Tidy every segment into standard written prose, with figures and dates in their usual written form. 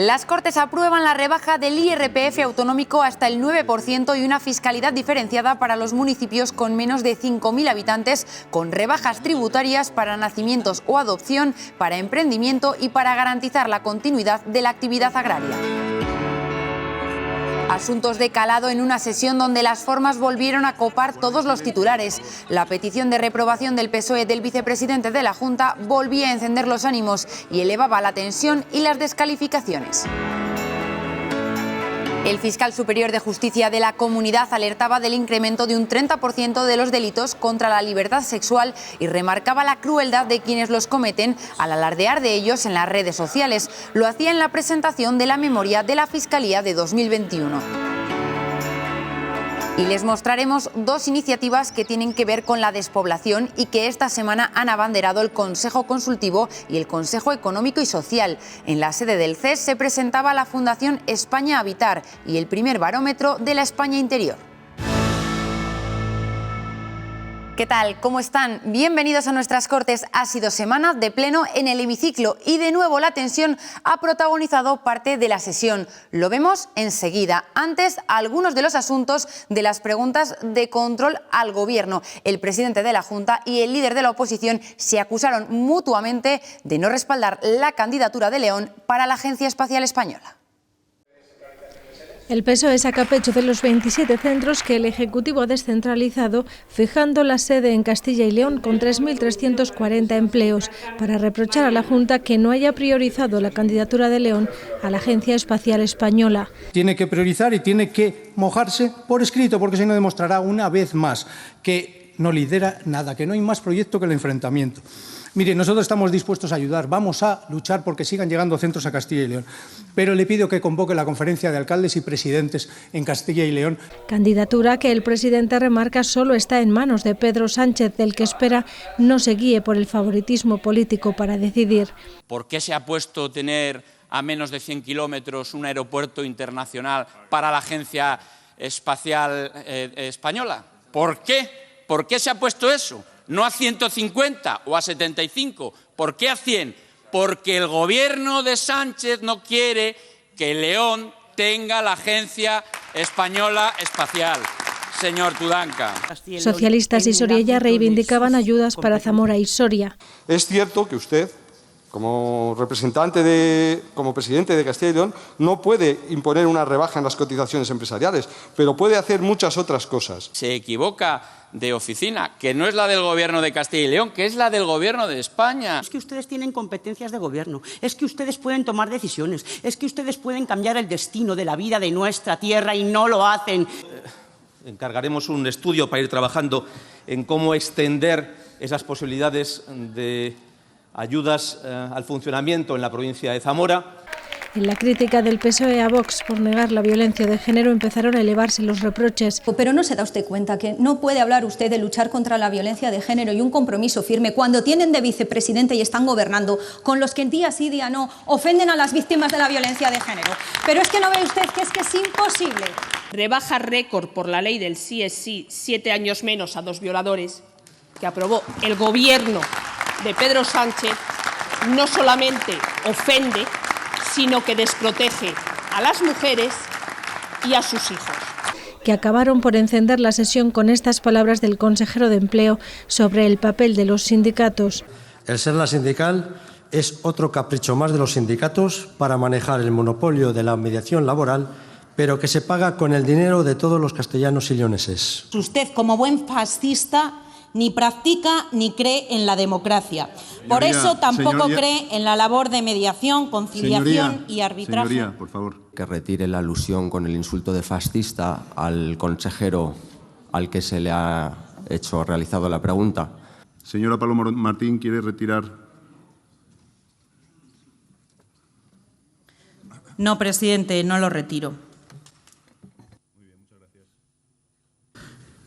Las Cortes aprueban la rebaja del IRPF autonómico hasta el 9% y una fiscalidad diferenciada para los municipios con menos de 5.000 habitantes, con rebajas tributarias para nacimientos o adopción, para emprendimiento y para garantizar la continuidad de la actividad agraria. Asuntos de calado en una sesión donde las formas volvieron a copar todos los titulares. La petición de reprobación del PSOE del vicepresidente de la Junta volvía a encender los ánimos y elevaba la tensión y las descalificaciones. El fiscal superior de Justicia de la Comunidad alertaba del incremento de un 30% de los delitos contra la libertad sexual y remarcaba la crueldad de quienes los cometen al alardear de ellos en las redes sociales. Lo hacía en la presentación de la memoria de la Fiscalía de 2021. Y les mostraremos dos iniciativas que tienen que ver con la despoblación y que esta semana han abanderado el Consejo Consultivo y el Consejo Económico y Social. En la sede del CES se presentaba la Fundación España Habitar y el primer barómetro de la España Interior. ¿Qué tal? ¿Cómo están? Bienvenidos a nuestras Cortes. Ha sido semana de pleno en el hemiciclo y de nuevo la tensión ha protagonizado parte de la sesión. Lo vemos enseguida. Antes, algunos de los asuntos de las preguntas de control al Gobierno. El presidente de la Junta y el líder de la oposición se acusaron mutuamente de no respaldar la candidatura de León para la Agencia Espacial Española. El PSOE saca pecho de los 27 centros que el Ejecutivo ha descentralizado, fijando la sede en Castilla y León con 3.340 empleos, para reprochar a la Junta que no haya priorizado la candidatura de León a la Agencia Espacial Española. Tiene que priorizar y tiene que mojarse por escrito, porque si no demostrará una vez más que no lidera nada, que no hay más proyecto que el enfrentamiento. Mire, nosotros estamos dispuestos a ayudar, vamos a luchar porque sigan llegando centros a Castilla y León, pero le pido que convoque la conferencia de alcaldes y presidentes en Castilla y León. Candidatura que el presidente remarca solo está en manos de Pedro Sánchez, del que espera no se guíe por el favoritismo político para decidir. ¿Por qué se ha puesto tener a menos de 100 kilómetros un aeropuerto internacional para la Agencia Espacial Española? ¿Por qué? ¿Por qué se ha puesto eso? No a 150 o a 75. ¿Por qué a 100? Porque el Gobierno de Sánchez no quiere que León tenga la Agencia Española Espacial. Señor Tudanca. Socialistas y Soria reivindicaban ayudas para Zamora y Soria. Es cierto que usted, como presidente de Castilla y León, no puede imponer una rebaja en las cotizaciones empresariales, pero puede hacer muchas otras cosas. Se equivoca de oficina, que no es la del Gobierno de Castilla y León, que es la del Gobierno de España. Es que ustedes tienen competencias de gobierno, es que ustedes pueden tomar decisiones, es que ustedes pueden cambiar el destino de la vida de nuestra tierra y no lo hacen. Encargaremos un estudio para ir trabajando en cómo extender esas posibilidades de ayudas al funcionamiento en la provincia de Zamora. En la crítica del PSOE a Vox por negar la violencia de género empezaron a elevarse los reproches. Pero ¿no se da usted cuenta que no puede hablar usted de luchar contra la violencia de género y un compromiso firme cuando tienen de vicepresidente y están gobernando con los que día sí día no ofenden a las víctimas de la violencia de género? Pero es que no ve usted que es imposible. Rebaja récord por la ley del sí es sí, 7 años menos a 2 violadores, que aprobó el Gobierno de Pedro Sánchez, no solamente ofende, sino que desprotege a las mujeres y a sus hijos. Que acabaron por encender la sesión con estas palabras del consejero de Empleo sobre el papel de los sindicatos. El ser la sindical es otro capricho más de los sindicatos para manejar el monopolio de la mediación laboral, pero que se paga con el dinero de todos los castellanos y leoneses. Usted, como buen fascista, ni practica ni cree en la democracia. Por eso tampoco cree en la labor de mediación, conciliación y arbitraje. Señoría, por favor. Que retire la alusión con el insulto de fascista al consejero al que se le ha realizado la pregunta. Señora Paloma Martín, ¿quiere retirar? No, presidente, no lo retiro.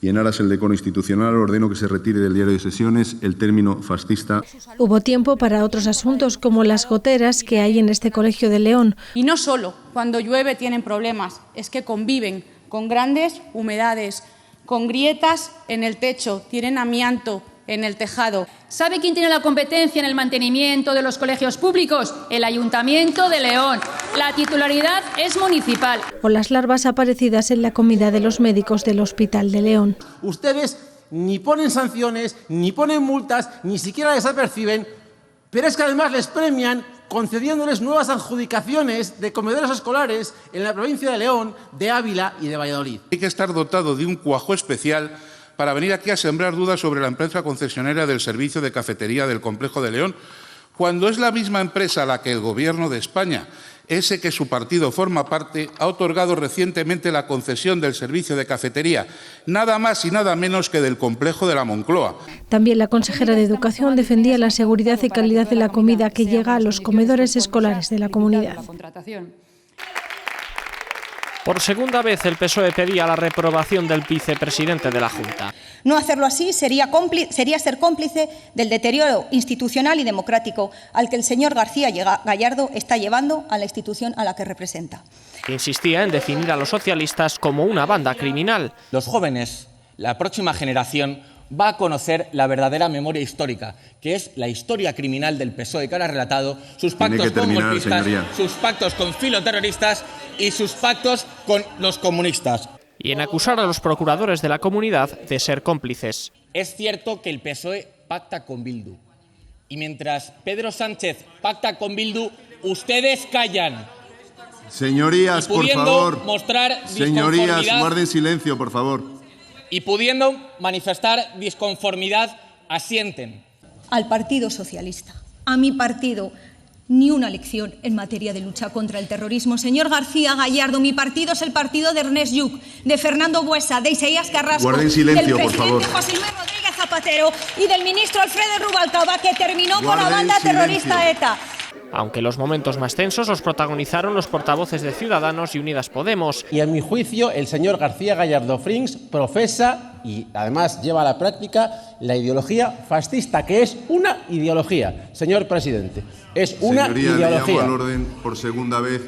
Y en aras del decoro institucional ordeno que se retire del diario de sesiones el término fascista. Hubo tiempo para otros asuntos como las goteras que hay en este colegio de León. Y no solo cuando llueve tienen problemas, es que conviven con grandes humedades, con grietas en el techo, tienen amianto en el tejado. ¿Sabe quién tiene la competencia en el mantenimiento de los colegios públicos? El Ayuntamiento de León. La titularidad es municipal. O las larvas aparecidas en la comida de los médicos del Hospital de León. Ustedes ni ponen sanciones, ni ponen multas, ni siquiera les aperciben, pero es que además les premian concediéndoles nuevas adjudicaciones de comedores escolares en la provincia de León, de Ávila y de Valladolid. Hay que estar dotado de un cuajo especial para venir aquí a sembrar dudas sobre la empresa concesionaria del servicio de cafetería del Complejo de León, cuando es la misma empresa a la que el Gobierno de España, ese que su partido forma parte, ha otorgado recientemente la concesión del servicio de cafetería, nada más y nada menos que del Complejo de la Moncloa. También la consejera de Educación defendía la seguridad y calidad de la comida que llega a los comedores escolares de la comunidad. Por segunda vez el PSOE pedía la reprobación del vicepresidente de la Junta. No hacerlo así sería ser cómplice del deterioro institucional y democrático al que el señor García Gallardo está llevando a la institución a la que representa. Insistía en definir a los socialistas como una banda criminal. Los jóvenes, la próxima generación, va a conocer la verdadera memoria histórica, que es la historia criminal del PSOE que ahora ha relatado, sus pactos con golpistas, sus pactos con filoterroristas y sus pactos con los comunistas. Y en acusar a los procuradores de la comunidad de ser cómplices. Es cierto que el PSOE pacta con Bildu. Y mientras Pedro Sánchez pacta con Bildu, ustedes callan. Señorías, por favor. Señorías, guarden silencio, por favor. Y pudiendo manifestar disconformidad, asienten. Al Partido Socialista, a mi partido, ni una lección en materia de lucha contra el terrorismo. Señor García Gallardo, mi partido es el partido de Ernest Lluch, de Fernando Buesa, de Isaías Carrasco, guarden silencio, del por favor. presidente José Luis Rodríguez Zapatero y del ministro Alfredo Rubalcaba, que terminó con la banda terrorista ETA. Aunque los momentos más tensos los protagonizaron los portavoces de Ciudadanos y Unidas Podemos. Y en mi juicio, el señor García Gallardo Frings profesa y además lleva a la práctica la ideología fascista, que es una ideología, señor presidente. Es una Señoría, ideología. le llamo al orden por segunda vez.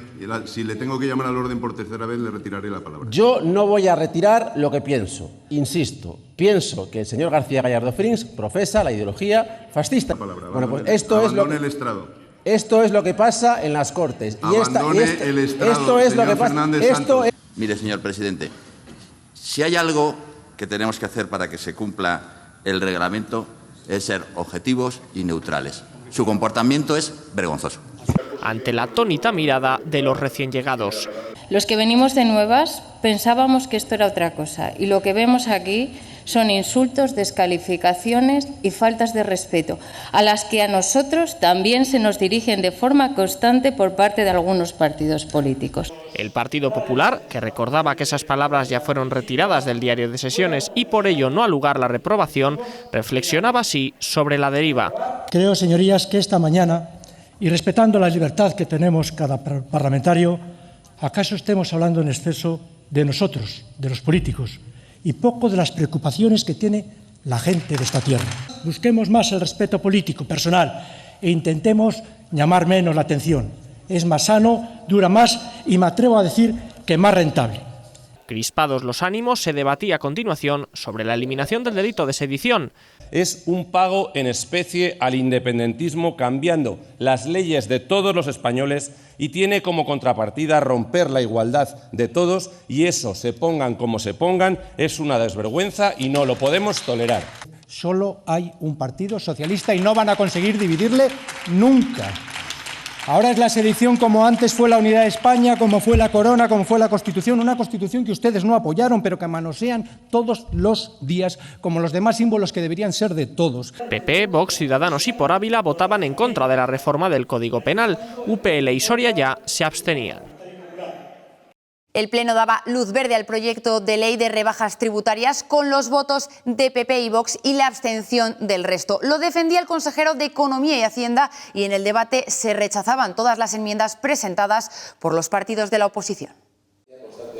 Si le tengo que llamar al orden por tercera vez, le retiraré la palabra. Yo no voy a retirar lo que pienso. Insisto, pienso que el señor García Gallardo Frings profesa la ideología fascista. Bueno, pues esto es lo que... el estrado. Esto es lo que pasa en las Cortes. El estrado, esto es lo que pasa. Mire, señor presidente, si hay algo que tenemos que hacer para que se cumpla el reglamento es ser objetivos y neutrales. Su comportamiento es vergonzoso. Ante la atónita mirada de los recién llegados. Los que venimos de nuevas pensábamos que esto era otra cosa y lo que vemos aquí son insultos, descalificaciones y faltas de respeto, a las que a nosotros también se nos dirigen de forma constante por parte de algunos partidos políticos. El Partido Popular, que recordaba que esas palabras ya fueron retiradas del diario de sesiones y por ello no ha lugar la reprobación, reflexionaba así sobre la deriva. Creo, señorías, que esta mañana, y respetando la libertad que tenemos cada parlamentario, ¿acaso estemos hablando en exceso de nosotros, de los políticos, y poco de las preocupaciones que tiene la gente de esta tierra? Busquemos más el respeto político, personal, e intentemos llamar menos la atención. Es más sano, dura más y me atrevo a decir que más rentable. Crispados los ánimos, se debatía a continuación sobre la eliminación del delito de sedición. Es un pago en especie al independentismo, cambiando las leyes de todos los españoles, y tiene como contrapartida romper la igualdad de todos, y eso, se pongan como se pongan, es una desvergüenza y no lo podemos tolerar. Solo hay un partido socialista y no van a conseguir dividirle nunca. Ahora es la sedición como antes fue la unidad de España, como fue la corona, como fue la Constitución, una Constitución que ustedes no apoyaron, pero que manosean todos los días, como los demás símbolos que deberían ser de todos. PP, Vox, Ciudadanos y Por Ávila votaban en contra de la reforma del Código Penal. UPL y Soria ya se abstenían. El Pleno daba luz verde al proyecto de ley de rebajas tributarias con los votos de PP y Vox y la abstención del resto. Lo defendía el consejero de Economía y Hacienda y en el debate se rechazaban todas las enmiendas presentadas por los partidos de la oposición.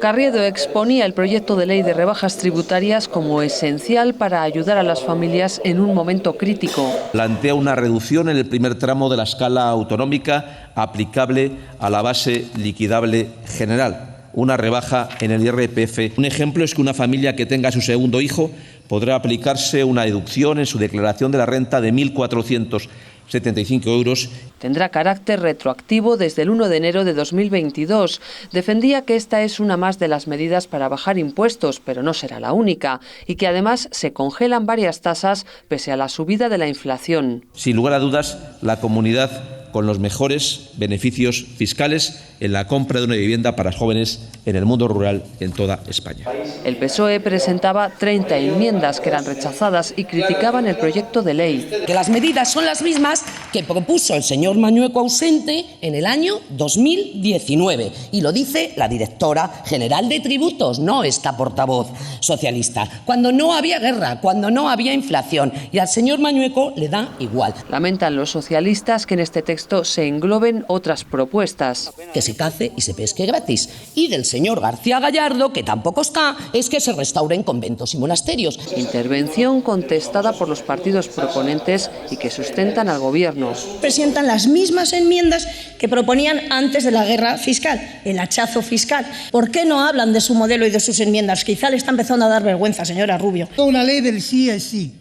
Carriedo exponía el proyecto de ley de rebajas tributarias como esencial para ayudar a las familias en un momento crítico. Plantea una reducción en el primer tramo de la escala autonómica aplicable a la base liquidable general. una rebaja en el IRPF. Un ejemplo es que una familia que tenga su segundo hijo podrá aplicarse una deducción en su declaración de la renta de 1.475 euros. Tendrá carácter retroactivo desde el 1 de enero de 2022. Defendía que esta es una más de las medidas para bajar impuestos, pero no será la única, y que además se congelan varias tasas pese a la subida de la inflación. Sin lugar a dudas, la comunidad con los mejores beneficios fiscales en la compra de una vivienda para jóvenes en el mundo rural en toda España. El PSOE presentaba 30 enmiendas que eran rechazadas y criticaban el proyecto de ley. Que las medidas son las mismas que propuso el señor Mañueco ausente en el año 2019. Y lo dice la directora general de tributos, no esta portavoz socialista. Cuando no había guerra, cuando no había inflación. Y al señor Mañueco le da igual. Lamentan los socialistas que en este texto se engloben otras propuestas. Que se cace y se pesque gratis. Y del señor García Gallardo, que tampoco está, es que se restauren conventos y monasterios. Intervención contestada por los partidos proponentes y que sustentan al gobierno. Presentan las mismas enmiendas que proponían antes de la guerra fiscal, el hachazo fiscal. ¿Por qué no hablan de su modelo y de sus enmiendas? Quizá le está empezando a dar vergüenza, señora Rubio. Una ley del sí es sí.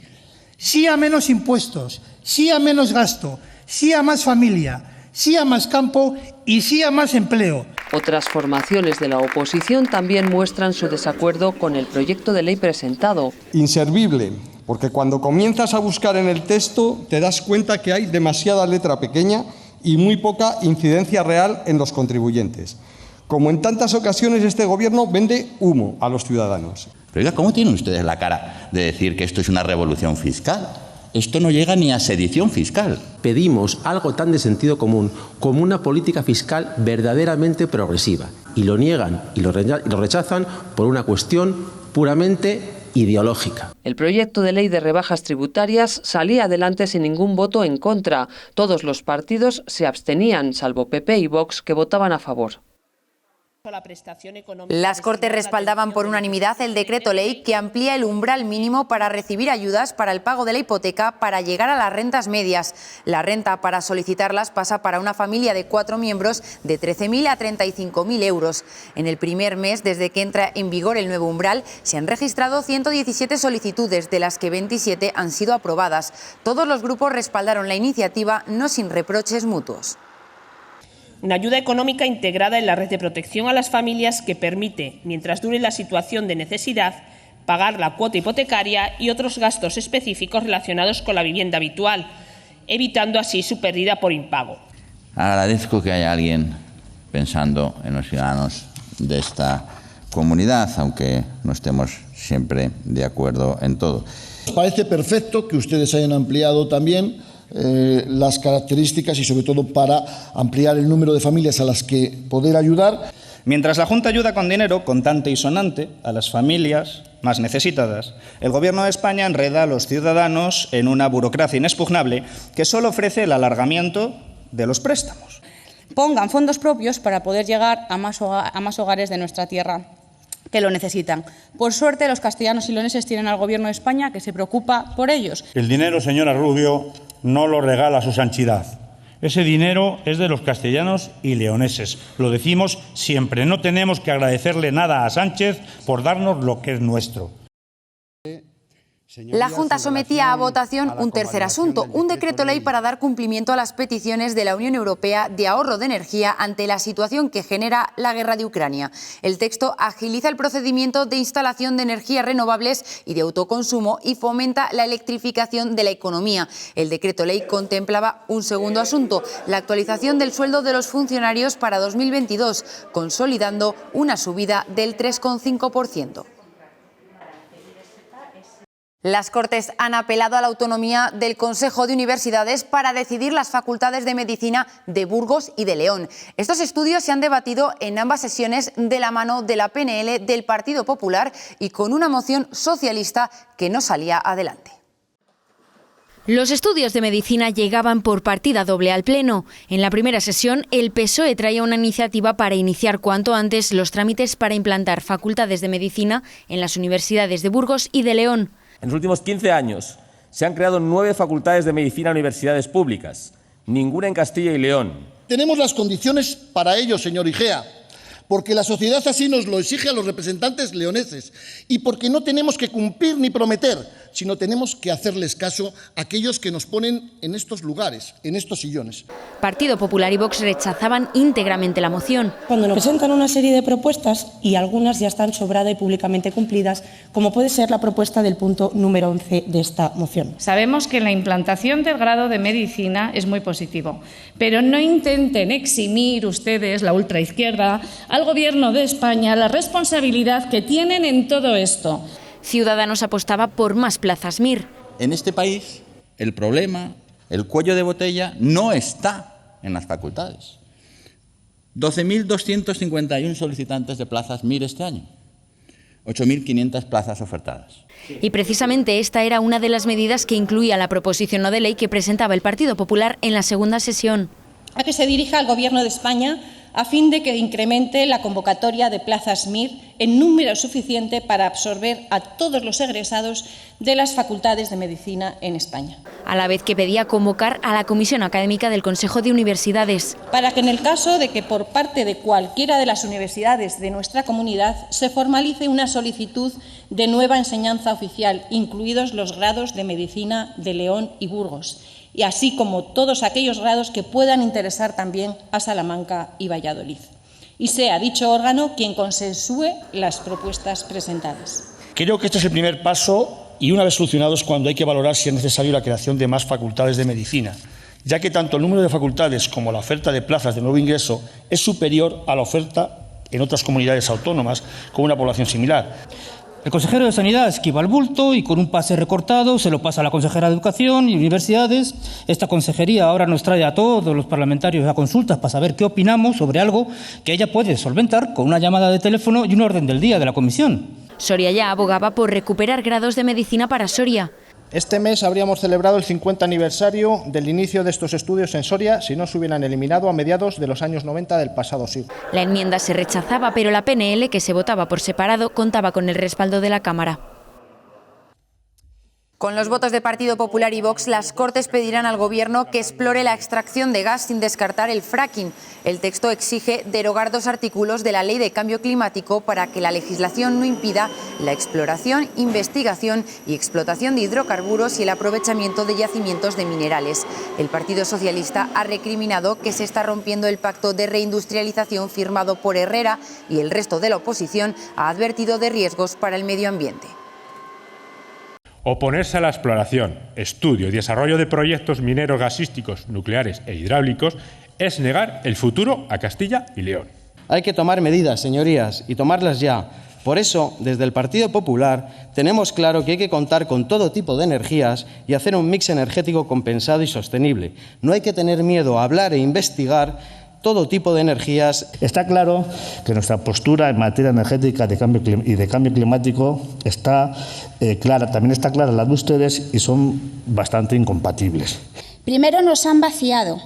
Sí a menos impuestos, sí a menos gasto, sí a más familia, sí a más campo y sí a más empleo. Otras formaciones de la oposición también muestran su desacuerdo con el proyecto de ley presentado. Inservible, porque cuando comienzas a buscar en el texto te das cuenta que hay demasiada letra pequeña y muy poca incidencia real en los contribuyentes. Como en tantas ocasiones, este Gobierno vende humo a los ciudadanos. Pero oiga, ¿cómo tienen ustedes la cara de decir que esto es una revolución fiscal? Esto no llega ni a sedición fiscal. Pedimos algo tan de sentido común como una política fiscal verdaderamente progresiva. Y lo niegan y lo rechazan por una cuestión puramente ideológica. El proyecto de ley de rebajas tributarias salía adelante sin ningún voto en contra. Todos los partidos se abstenían, salvo PP y Vox, que votaban a favor. Las Cortes respaldaban por unanimidad el decreto ley que amplía el umbral mínimo para recibir ayudas para el pago de la hipoteca para llegar a las rentas medias. La renta para solicitarlas pasa para una familia de 4 miembros de 13.000 a 35.000 euros. En el primer mes, desde que entra en vigor el nuevo umbral, se han registrado 117 solicitudes, de las que 27 han sido aprobadas. Todos los grupos respaldaron la iniciativa, no sin reproches mutuos. Una ayuda económica integrada en la red de protección a las familias que permite, mientras dure la situación de necesidad, pagar la cuota hipotecaria y otros gastos específicos relacionados con la vivienda habitual, evitando así su pérdida por impago. Agradezco que haya alguien pensando en los ciudadanos de esta comunidad, aunque no estemos siempre de acuerdo en todo. Nos parece perfecto que ustedes hayan ampliado también las características y sobre todo para ampliar el número de familias a las que poder ayudar. Mientras la Junta ayuda con dinero contante y sonante a las familias más necesitadas, el Gobierno de España enreda a los ciudadanos en una burocracia inexpugnable que solo ofrece el alargamiento de los préstamos. Pongan fondos propios para poder llegar a más hogares de nuestra tierra que lo necesitan. Por suerte, los castellanos y leoneses tienen al Gobierno de España que se preocupa por ellos. El dinero, señora Rubio, no lo regala su santidad. Ese dinero es de los castellanos y leoneses. Lo decimos siempre. No tenemos que agradecerle nada a Sánchez por darnos lo que es nuestro. La Junta sometía a votación un tercer asunto, un decreto ley para dar cumplimiento a las peticiones de la Unión Europea de ahorro de energía ante la situación que genera la guerra de Ucrania. El texto agiliza el procedimiento de instalación de energías renovables y de autoconsumo y fomenta la electrificación de la economía. El decreto ley contemplaba un segundo asunto, la actualización del sueldo de los funcionarios para 2022, consolidando una subida del 3,5%. Las Cortes han apelado a la autonomía del Consejo de Universidades para decidir las facultades de medicina de Burgos y de León. Estos estudios se han debatido en ambas sesiones de la mano de la PNL del Partido Popular y con una moción socialista que no salía adelante. Los estudios de medicina llegaban por partida doble al Pleno. En la primera sesión, el PSOE traía una iniciativa para iniciar cuanto antes los trámites para implantar facultades de medicina en las universidades de Burgos y de León. En los últimos 15 años se han creado 9 facultades de medicina en universidades públicas, ninguna en Castilla y León. Tenemos las condiciones para ello, señor Igea, porque la sociedad así nos lo exige a los representantes leoneses y porque no tenemos que cumplir ni prometer, sino tenemos que hacerles caso a aquellos que nos ponen en estos lugares, en estos sillones. Partido Popular y Vox rechazaban íntegramente la moción. Cuando nos presentan una serie de propuestas y algunas ya están sobradas y públicamente cumplidas, como puede ser la propuesta del punto número 11 de esta moción. Sabemos que la implantación del grado de medicina es muy positivo, pero no intenten eximir ustedes, la ultraizquierda, al Gobierno de España la responsabilidad que tienen en todo esto. Ciudadanos apostaba por más plazas MIR. En este país, el problema, el cuello de botella, no está en las facultades. 12.251 solicitantes de plazas MIR este año. 8.500 plazas ofertadas. Y precisamente esta era una de las medidas que incluía la proposición no de ley que presentaba el Partido Popular en la segunda sesión. A que se dirija al Gobierno de España a fin de que incremente la convocatoria de plazas MIR en número suficiente para absorber a todos los egresados de las facultades de medicina en España. A la vez que pedía convocar a la Comisión Académica del Consejo de Universidades. Para que en el caso de que por parte de cualquiera de las universidades de nuestra comunidad se formalice una solicitud de nueva enseñanza oficial, incluidos los grados de Medicina de León y Burgos, y así como todos aquellos grados que puedan interesar también a Salamanca y Valladolid. Y sea dicho órgano quien consensúe las propuestas presentadas. Creo que este es el primer paso y una vez solucionados cuando hay que valorar si es necesario la creación de más facultades de medicina, ya que tanto el número de facultades como la oferta de plazas de nuevo ingreso es superior a la oferta en otras comunidades autónomas con una población similar. El consejero de Sanidad esquiva el bulto y con un pase recortado se lo pasa a la consejera de Educación y Universidades. Esta consejería ahora nos trae a todos los parlamentarios a consultas para saber qué opinamos sobre algo que ella puede solventar con una llamada de teléfono y un orden del día de la comisión. Soria ya abogaba por recuperar grados de medicina para Soria. Este mes habríamos celebrado el 50 aniversario del inicio de estos estudios en Soria si no se hubieran eliminado a mediados de los años 90 del pasado siglo. La enmienda se rechazaba, pero la PNL, que se votaba por separado, contaba con el respaldo de la Cámara. Con los votos de Partido Popular y Vox, las Cortes pedirán al Gobierno que explore la extracción de gas sin descartar el fracking. El texto exige derogar 2 artículos de la Ley de Cambio Climático para que la legislación no impida la exploración, investigación y explotación de hidrocarburos y el aprovechamiento de yacimientos de minerales. El Partido Socialista ha recriminado que se está rompiendo el pacto de reindustrialización firmado por Herrera y el resto de la oposición ha advertido de riesgos para el medio ambiente. Oponerse a la exploración, estudio y desarrollo de proyectos mineros gasísticos, nucleares e hidráulicos es negar el futuro a Castilla y León. Hay que tomar medidas, señorías, y tomarlas ya. Por eso, desde el Partido Popular, tenemos claro que hay que contar con todo tipo de energías y hacer un mix energético compensado y sostenible. No hay que tener miedo a hablar e investigar todo tipo de energías. Está claro que nuestra postura en materia energética y de cambio climático está clara. También está clara la de ustedes y son bastante incompatibles. Primero nos han vaciado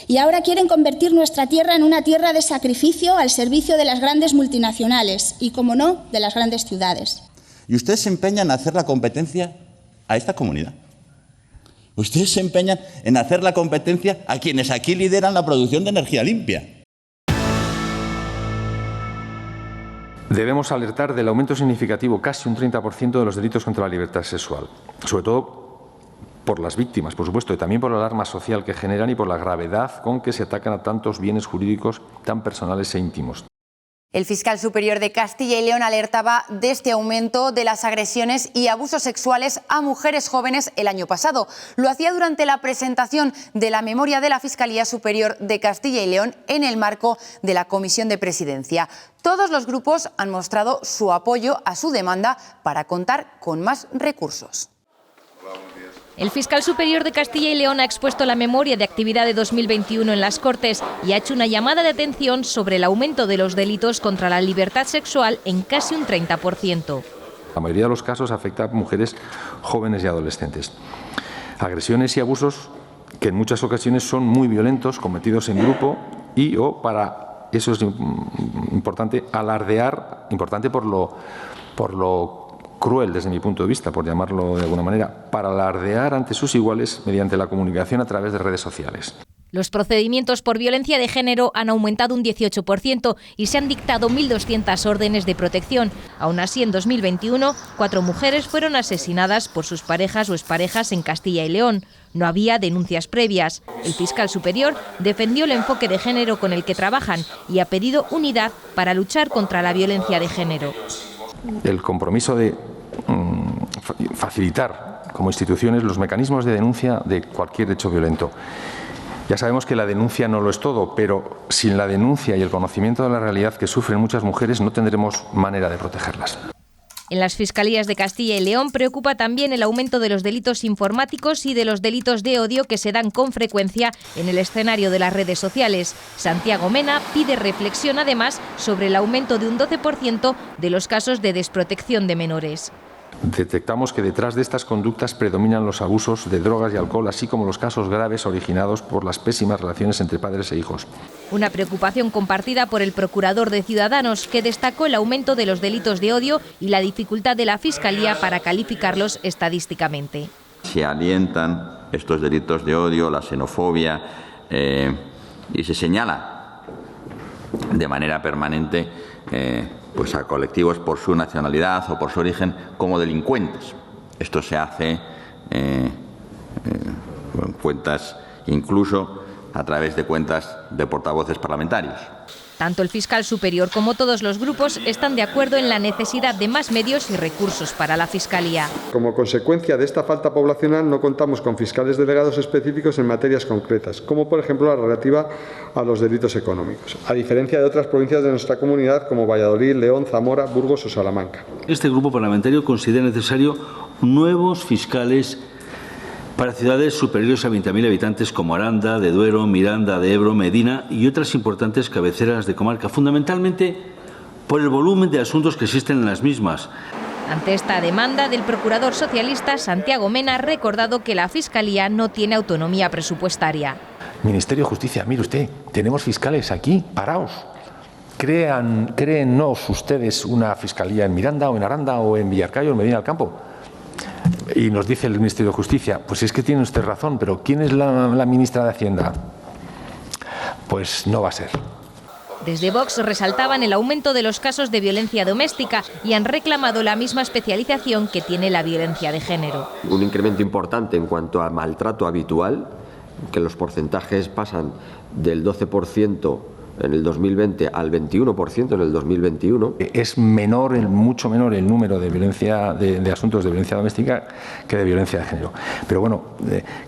y ahora quieren convertir nuestra tierra en una tierra de sacrificio al servicio de las grandes multinacionales y, como no, de las grandes ciudades. Y ustedes se empeñan en hacer la competencia a esta comunidad. Ustedes se empeñan en hacer la competencia a quienes aquí lideran la producción de energía limpia. Debemos alertar del aumento significativo, casi un 30%, de los delitos contra la libertad sexual, sobre todo por las víctimas, por supuesto, y también por la alarma social que generan y por la gravedad con que se atacan a tantos bienes jurídicos tan personales e íntimos. El fiscal superior de Castilla y León alertaba de este aumento de las agresiones y abusos sexuales a mujeres jóvenes el año pasado. Lo hacía durante la presentación de la memoria de la Fiscalía Superior de Castilla y León en el marco de la Comisión de Presidencia. Todos los grupos han mostrado su apoyo a su demanda para contar con más recursos. El fiscal superior de Castilla y León ha expuesto la memoria de actividad de 2021 en las Cortes y ha hecho una llamada de atención sobre el aumento de los delitos contra la libertad sexual en casi un 30%. La mayoría de los casos afecta a mujeres jóvenes y adolescentes. Agresiones y abusos que en muchas ocasiones son muy violentos, cometidos en grupo y para eso es importante alardear, importante por lo cruel desde mi punto de vista, por llamarlo de alguna manera, para alardear ante sus iguales mediante la comunicación a través de redes sociales. Los procedimientos por violencia de género han aumentado un 18% y se han dictado 1.200 órdenes de protección. Aún así, en 2021, 4 mujeres fueron asesinadas por sus parejas o exparejas en Castilla y León. No había denuncias previas. El fiscal superior defendió el enfoque de género con el que trabajan y ha pedido unidad para luchar contra la violencia de género. El compromiso de facilitar como instituciones los mecanismos de denuncia de cualquier hecho violento. Ya sabemos que la denuncia no lo es todo, pero sin la denuncia y el conocimiento de la realidad que sufren muchas mujeres no tendremos manera de protegerlas. En las fiscalías de Castilla y León preocupa también el aumento de los delitos informáticos y de los delitos de odio que se dan con frecuencia en el escenario de las redes sociales. Santiago Mena pide reflexión además sobre el aumento de un 12% de los casos de desprotección de menores. Detectamos que detrás de estas conductas predominan los abusos de drogas y alcohol, así como los casos graves originados por las pésimas relaciones entre padres e hijos. Una preocupación compartida por el procurador de Ciudadanos, que destacó el aumento de los delitos de odio y la dificultad de la Fiscalía para calificarlos estadísticamente. Se alientan estos delitos de odio, la xenofobia, y se señala de manera permanente pues a colectivos por su nacionalidad o por su origen como delincuentes. Esto se hace en cuentas, incluso a través de cuentas de portavoces parlamentarios. Tanto el fiscal superior como todos los grupos están de acuerdo en la necesidad de más medios y recursos para la Fiscalía. Como consecuencia de esta falta poblacional no contamos con fiscales delegados específicos en materias concretas, como por ejemplo la relativa a los delitos económicos, a diferencia de otras provincias de nuestra comunidad como Valladolid, León, Zamora, Burgos o Salamanca. Este grupo parlamentario considera necesario nuevos fiscales para ciudades superiores a 20.000 habitantes como Aranda, de Duero, Miranda, de Ebro, Medina y otras importantes cabeceras de comarca, fundamentalmente por el volumen de asuntos que existen en las mismas. Ante esta demanda del procurador socialista, Santiago Mena ha recordado que la Fiscalía no tiene autonomía presupuestaria. Ministerio de Justicia, mire usted, tenemos fiscales aquí, paraos. Créennos ustedes una fiscalía en Miranda o en Aranda o en Villarcayo o en Medina del Campo. Y nos dice el Ministerio de Justicia, pues es que tiene usted razón, pero ¿quién es la ministra de Hacienda? Pues no va a ser. Desde Vox resaltaban el aumento de los casos de violencia doméstica y han reclamado la misma especialización que tiene la violencia de género. Un incremento importante en cuanto al maltrato habitual, que los porcentajes pasan del 12% en el 2020 al 21% en el 2021. Es menor, mucho menor el número de violencia de asuntos de violencia doméstica que de violencia de género. Pero bueno,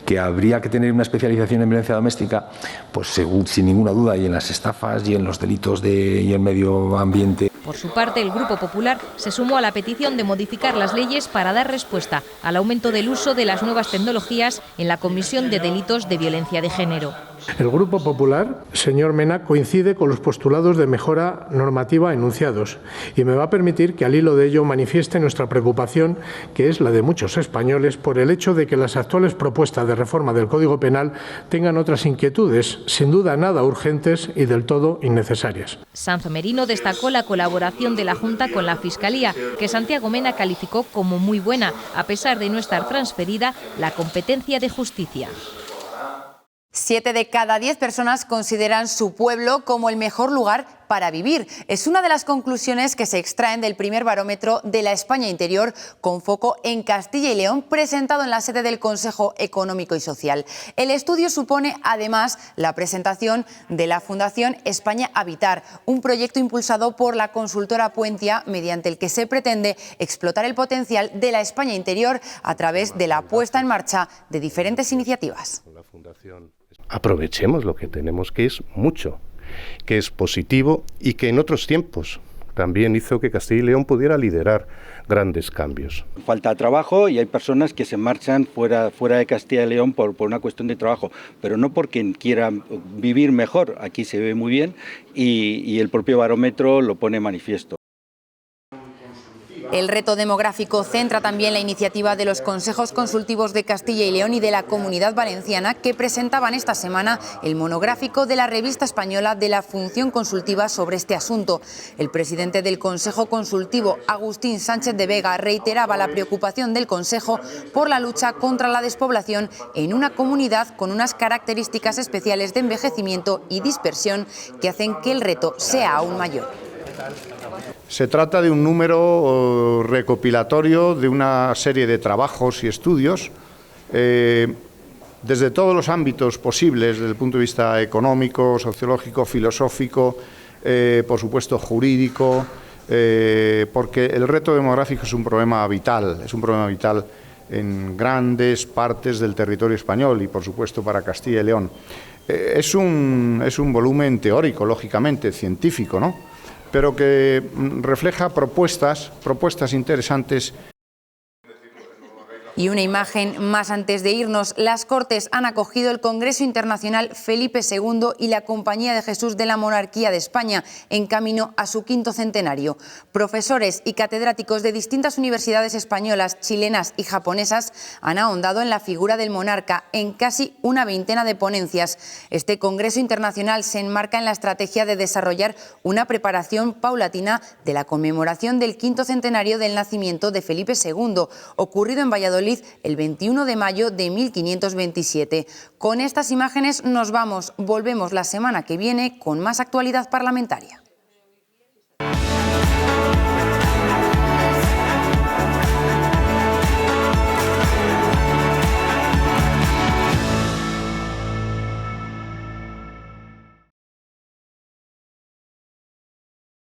que habría que tener una especialización en violencia doméstica, pues sin ninguna duda, y en las estafas y en los delitos y el medio ambiente. Por su parte, el Grupo Popular se sumó a la petición de modificar las leyes para dar respuesta al aumento del uso de las nuevas tecnologías en la Comisión de Delitos de Violencia de Género. El Grupo Popular, señor Mena, coincide con los postulados de mejora normativa enunciados y me va a permitir que al hilo de ello manifieste nuestra preocupación, que es la de muchos españoles, por el hecho de que las actuales propuestas de reforma del Código Penal tengan otras inquietudes, sin duda nada urgentes y del todo innecesarias. Sanz Merino destacó la colaboración de la Junta con la Fiscalía, que Santiago Mena calificó como muy buena, a pesar de no estar transferida la competencia de justicia. 7 de cada 10 personas consideran su pueblo como el mejor lugar para vivir. Es una de las conclusiones que se extraen del primer barómetro de la España Interior con foco en Castilla y León, presentado en la sede del Consejo Económico y Social. El estudio supone además la presentación de la Fundación España Habitar, un proyecto impulsado por la consultora Puentia, mediante el que se pretende explotar el potencial de la España Interior a través de la puesta en marcha de diferentes iniciativas. Aprovechemos lo que tenemos, que es mucho, que es positivo y que en otros tiempos también hizo que Castilla y León pudiera liderar grandes cambios. Falta trabajo y hay personas que se marchan fuera de Castilla y León por una cuestión de trabajo, pero no porque quieran vivir mejor. Aquí se ve muy bien y el propio barómetro lo pone manifiesto. El reto demográfico centra también la iniciativa de los consejos consultivos de Castilla y León y de la Comunidad Valenciana, que presentaban esta semana el monográfico de la revista española de la función consultiva sobre este asunto. El presidente del Consejo Consultivo, Agustín Sánchez de Vega, reiteraba la preocupación del Consejo por la lucha contra la despoblación en una comunidad con unas características especiales de envejecimiento y dispersión que hacen que el reto sea aún mayor. Se trata de un número recopilatorio de una serie de trabajos y estudios desde todos los ámbitos posibles, desde el punto de vista económico, sociológico, filosófico, por supuesto jurídico, porque el reto demográfico es un problema vital en grandes partes del territorio español y, por supuesto, para Castilla y León. Es un volumen teórico, científico, ¿no?, pero que refleja propuestas interesantes. Y una imagen más antes de irnos. Las Cortes han acogido el Congreso Internacional Felipe II y la Compañía de Jesús de la Monarquía de España, en camino a su 5º centenario. Profesores y catedráticos de distintas universidades españolas, chilenas y japonesas han ahondado en la figura del monarca en casi una veintena de ponencias. Este Congreso Internacional se enmarca en la estrategia de desarrollar una preparación paulatina de la conmemoración del 5º centenario del nacimiento de Felipe II, ocurrido en Valladolid el 21 de mayo de 1527. Con estas imágenes nos vamos. Volvemos la semana que viene con más actualidad parlamentaria.